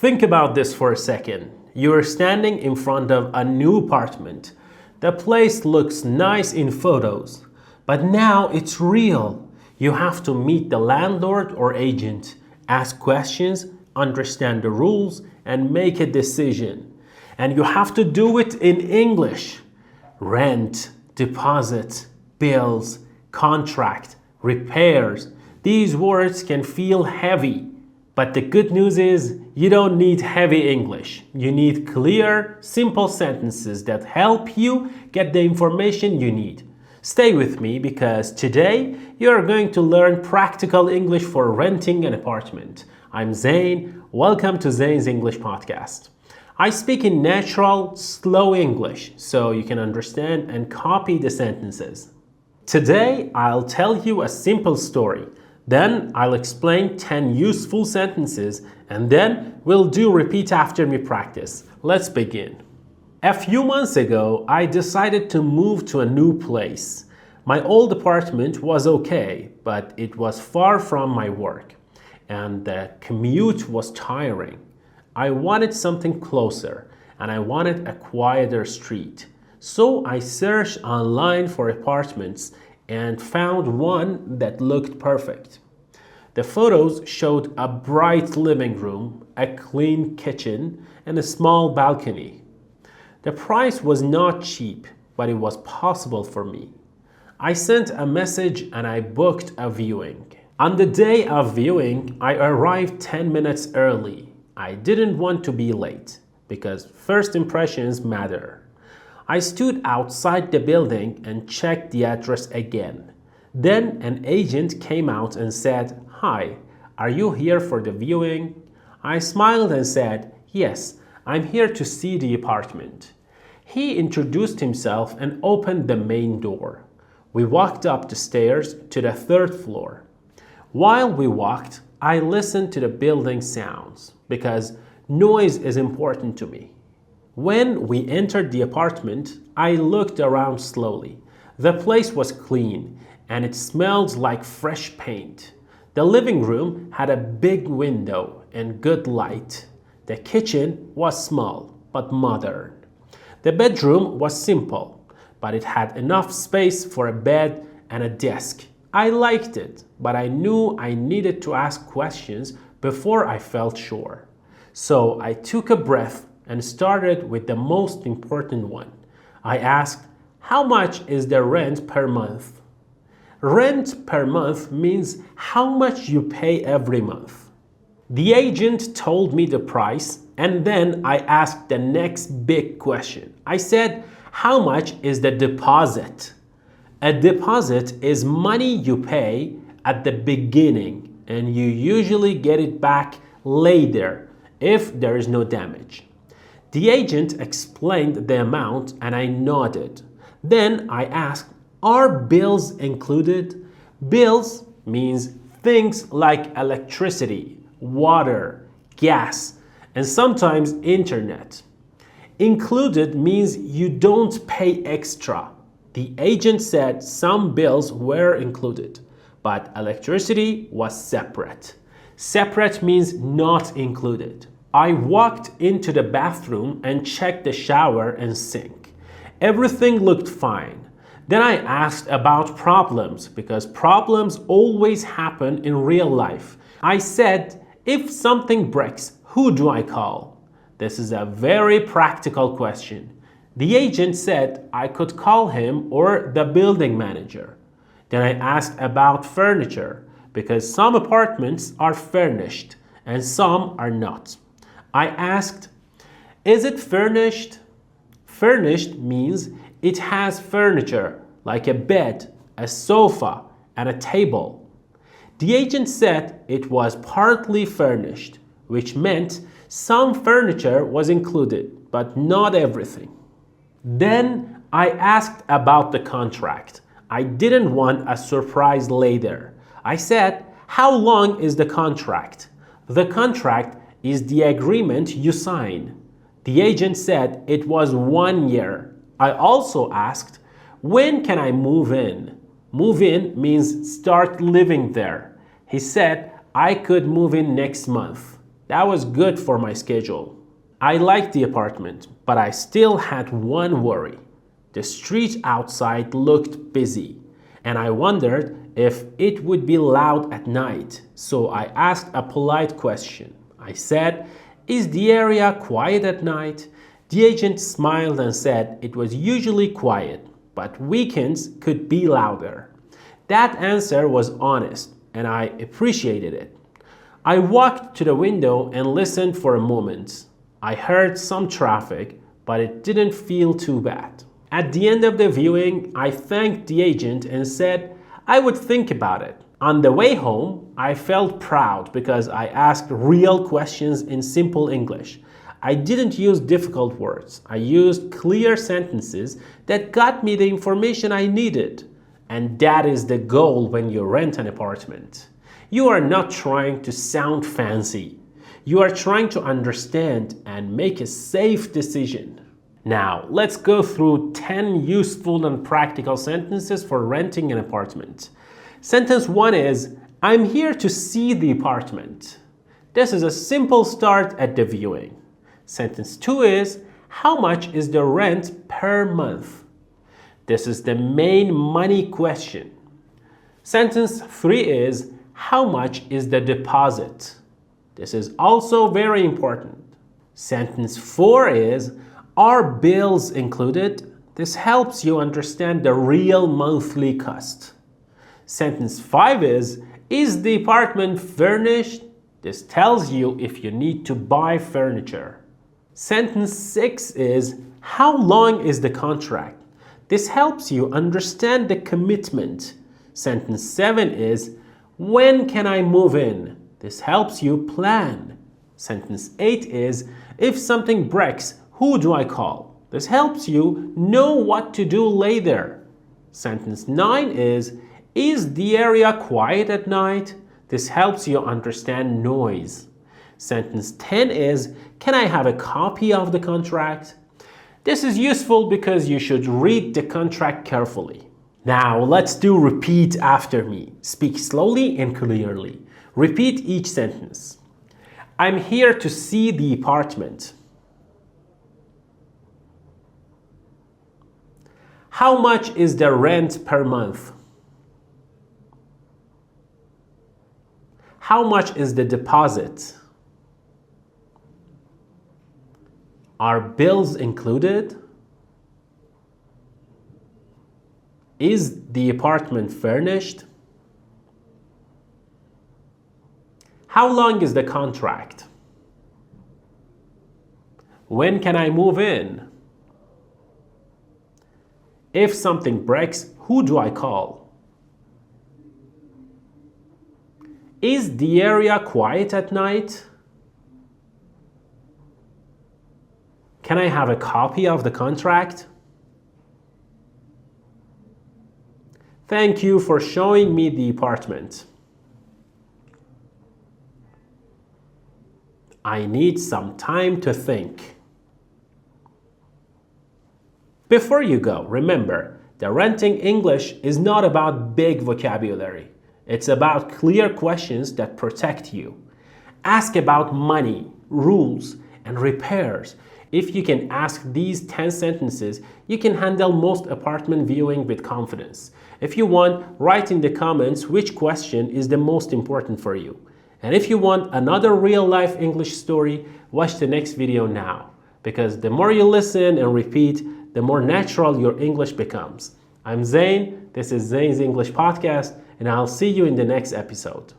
Think about this for a second. You are standing in front of a new apartment. The place looks nice in photos, but now it's real. You have to meet the landlord or agent, ask questions, understand the rules, and make a decision. And you have to do it in English. Rent, deposit, bills, contract, repairs. These words can feel heavy. But the good news is you don't need heavy English. You need clear, simple sentences that help you get the information you need. Stay with me because today you are going to learn practical English for renting an apartment. I'm Zane. Welcome to Zane's English Podcast. I speak in natural, slow English so you can understand and copy the sentences. Today I'll tell you a simple story. Then I'll explain 10 useful sentences and then we'll do repeat after me practice. Let's begin. A few months ago, I decided to move to a new place. My old apartment was okay, but it was far from my work and the commute was tiring. I wanted something closer and I wanted a quieter street. So I searched online for apartments and found one that looked perfect. The photos showed a bright living room, a clean kitchen, and a small balcony. The price was not cheap, but it was possible for me. I sent a message and I booked a viewing. On the day of viewing, I arrived 10 minutes early. I didn't want to be late because first impressions matter. I stood outside the building and checked the address again. Then an agent came out and said, "Hi, are you here for the viewing?" I smiled and said, "Yes, I'm here to see the apartment." He introduced himself and opened the main door. We walked up the stairs to the third floor. While we walked, I listened to the building sounds because noise is important to me. When we entered the apartment, I looked around slowly. The place was clean and it smelled like fresh paint. The living room had a big window and good light. The kitchen was small but modern. The bedroom was simple, but it had enough space for a bed and a desk. I liked it, but I knew I needed to ask questions before I felt sure. So I took a breath and started with the most important one. I asked, "How much is the rent per month?" Rent per month means how much you pay every month. The agent told me the price and then I asked the next big question. I said, "How much is the deposit?" A deposit is money you pay at the beginning and you usually get it back later if there is no damage. The agent explained the amount and I nodded. Then I asked, "Are bills included?" Bills means things like electricity, water, gas, and sometimes internet. Included means you don't pay extra. The agent said some bills were included, but electricity was separate. Separate means not included. I walked into the bathroom and checked the shower and sink. Everything looked fine. Then I asked about problems because problems always happen in real life. I said, "If something breaks, who do I call?" This is a very practical question. The agent said I could call him or the building manager. Then I asked about furniture because some apartments are furnished and some are not. I asked, "Is it furnished?" Furnished means it has furniture like a bed, a sofa, and a table. The agent said it was partly furnished, which meant some furniture was included, but not everything. Then I asked about the contract. I didn't want a surprise later. I said, "How long is the contract?" The contract is the agreement you sign. The agent said it was 1 year. I also asked, "When can I move in?" Move in means start living there. He said I could move in next month. That was good for my schedule. I liked the apartment, but I still had one worry. The street outside looked busy, and I wondered if it would be loud at night, so I asked a polite question. I said, "Is the area quiet at night?" The agent smiled and said it was usually quiet, but weekends could be louder. That answer was honest, and I appreciated it. I walked to the window and listened for a moment. I heard some traffic, but it didn't feel too bad. At the end of the viewing, I thanked the agent and said I would think about it. On the way home, I felt proud because I asked real questions in simple English. I didn't use difficult words. I used clear sentences that got me the information I needed. And that is the goal when you rent an apartment. You are not trying to sound fancy. You are trying to understand and make a safe decision. Now, let's go through 10 useful and practical sentences for renting an apartment. Sentence 1 is, "I'm here to see the apartment." This is a simple start at the viewing. Sentence 2 is, "How much is the rent per month?" This is the main money question. Sentence 3 is, "How much is the deposit?" This is also very important. Sentence 4 is, "Are bills included?" This helps you understand the real monthly cost. Sentence 5 is the apartment furnished?" This tells you if you need to buy furniture. Sentence 6 is, "How long is the contract?" This helps you understand the commitment. Sentence 7 is, "When can I move in?" This helps you plan. Sentence 8 is, "If something breaks, who do I call?" This helps you know what to do later. Sentence 9 is the area quiet at night? This helps you understand noise. Sentence 10 is, "Can I have a copy of the contract?" This is useful because you should read the contract carefully. Now let's do repeat after me. Speak slowly and clearly. Repeat each sentence. I'm here to see the apartment. How much is the rent per month? How much is the deposit? Are bills included? Is the apartment furnished? How long is the contract? When can I move in? If something breaks, who do I call? Is the area quiet at night? Can I have a copy of the contract? Thank you for showing me the apartment. I need some time to think. Before you go, remember that renting English is not about big vocabulary. It's about clear questions that protect you. Ask about money, rules, and repairs. If you can ask these 10 sentences, you can handle most apartment viewing with confidence. If you want, write in the comments which question is the most important for you. And if you want another real-life English story, watch the next video now. Because the more you listen and repeat, the more natural your English becomes. I'm Zane, this is Zane's English Podcast, and I'll see you in the next episode.